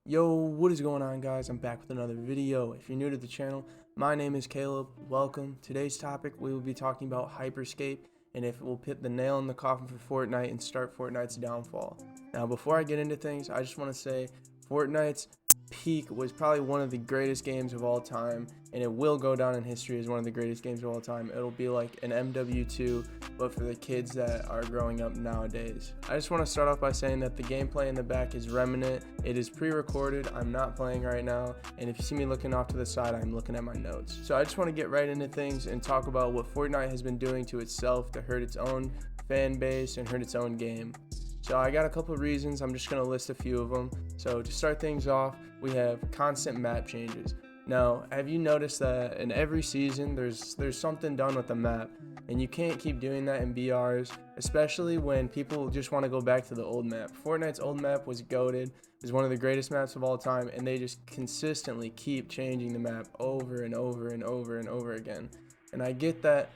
Yo, what is going on, guys? I'm back with another video. If you're new to the channel, my name is Caleb. Welcome. Today's topic, we will be talking about Hyperscape and if it will put the nail in the coffin for Fortnite and start Fortnite's downfall. Now, before I get into things, I just want to say Fortnite's peak was probably one of the greatest games of all time, and it will go down in history as one of the greatest games of all time. It'll be like an MW2, but for the kids that are growing up nowadays. I just want to start off by saying that the gameplay in the back is remnant. It is pre-recorded. I'm not playing right now, and if you see me looking off to the side, I'm looking at my notes. So I just want to get right into things and talk about what Fortnite has been doing to itself to hurt its own fan base and hurt its own game. So I got a couple of reasons. I'm just going to list a few of them. So to start things off, we have constant map changes. Now, have you noticed that in every season there's something done with the map, and you can't keep doing that in BRs, especially when people just want to go back to the old map. Fortnite's old map was goated. It was one of the greatest maps of all time, and they just consistently keep changing the map over and over and over and over again. And I get that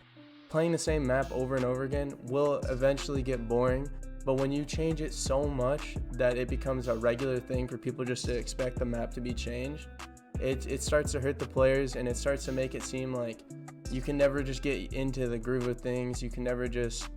playing the same map over and over again will eventually get boring, but when you change it so much that it becomes a regular thing for people just to expect the map to be changed, it starts to hurt the players, and it starts to make it seem like you can never just get into the groove of things. You can never just,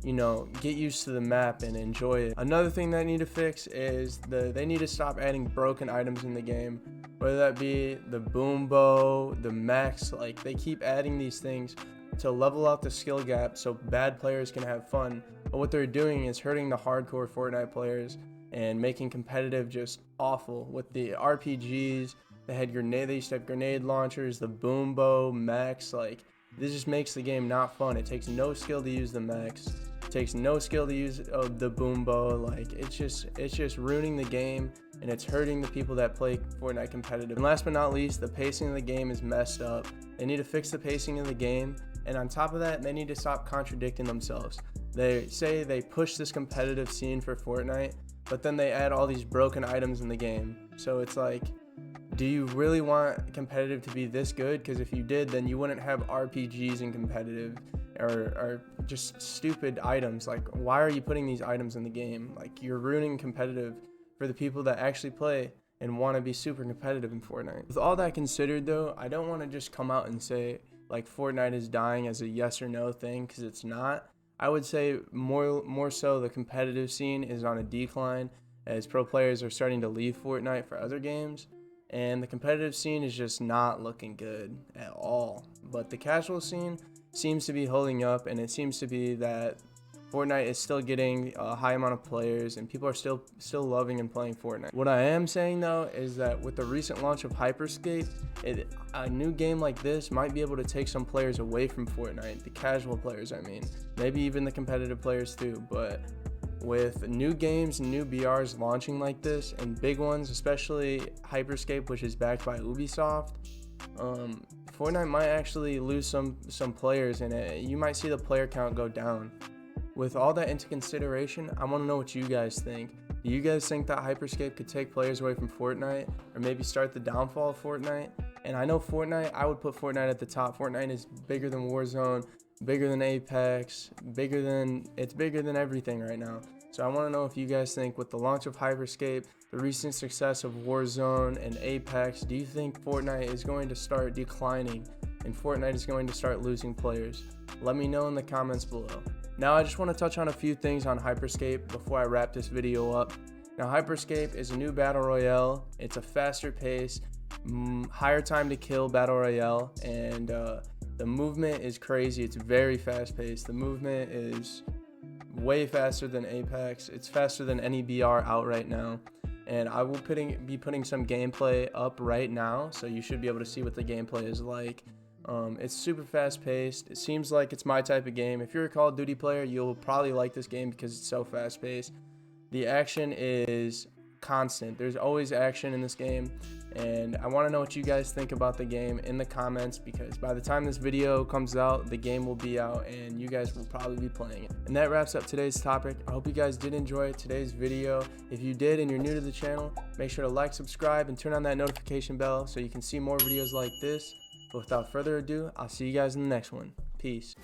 get used to the map and enjoy it. Another thing that they need to fix is they need to stop adding broken items in the game, whether that be the boom bow, the max. Like, they keep adding these things to level out the skill gap so bad players can have fun. But what they're doing is hurting the hardcore Fortnite players and making competitive just awful. With the RPGs, they used to have grenade launchers, the boom bow, max. Like, this just makes the game not fun. It takes no skill to use the max. It takes no skill to use the boom bow. Like, it's just ruining the game, and it's hurting the people that play Fortnite competitive. And last but not least, the pacing of the game is messed up. They need to fix the pacing of the game, and on top of that, they need to stop contradicting themselves. They say they push this competitive scene for Fortnite, but then they add all these broken items in the game. So it's like, do you really want competitive to be this good? Because if you did, then you wouldn't have RPGs in competitive or just stupid items. Like, why are you putting these items in the game? Like, you're ruining competitive for the people that actually play and want to be super competitive in Fortnite. With all that considered, though, I don't want to just come out and say like Fortnite is dying as a yes or no thing, because it's not. I would say more so the competitive scene is on a decline as pro players are starting to leave Fortnite for other games, and the competitive scene is just not looking good at all. But the casual scene seems to be holding up, and it seems to be that Fortnite is still getting a high amount of players, and people are still loving and playing Fortnite. What I am saying, though, is that with the recent launch of Hyperscape, a new game like this might be able to take some players away from Fortnite, the casual players, I mean. Maybe even the competitive players too, but with new games and new BRs launching like this, and big ones, especially Hyperscape, which is backed by Ubisoft, Fortnite might actually lose some players, and you might see the player count go down. With all that into consideration, I want to know what you guys think. Do you guys think that Hyperscape could take players away from Fortnite, or maybe start the downfall of Fortnite? And I know Fortnite, I would put Fortnite at the top. Fortnite is bigger than Warzone, bigger than Apex, it's bigger than everything right now. So I want to know if you guys think, with the launch of Hyperscape, the recent success of Warzone and Apex, do you think Fortnite is going to start declining and Fortnite is going to start losing players? Let me know in the comments below. Now I just want to touch on a few things on Hyperscape before I wrap this video up. Now, Hyperscape is a new battle royale. It's a faster pace, higher time to kill battle royale, and the movement is crazy. It's very fast paced. The movement is way faster than Apex. It's faster than any BR out right now, and I will be putting some gameplay up right now, so you should be able to see what the gameplay is like. It's super fast paced. It seems like it's my type of game. If you're a Call of Duty player, you'll probably like this game because it's so fast paced. The action is constant. There's always action in this game, and I want to know what you guys think about the game in the comments, because by the time this video comes out, the game will be out and you guys will probably be playing it. And that wraps up today's topic. I hope you guys did enjoy today's video. If you did and you're new to the channel, make sure to like, subscribe, and turn on that notification bell so you can see more videos like this. But without further ado, I'll see you guys in the next one. Peace.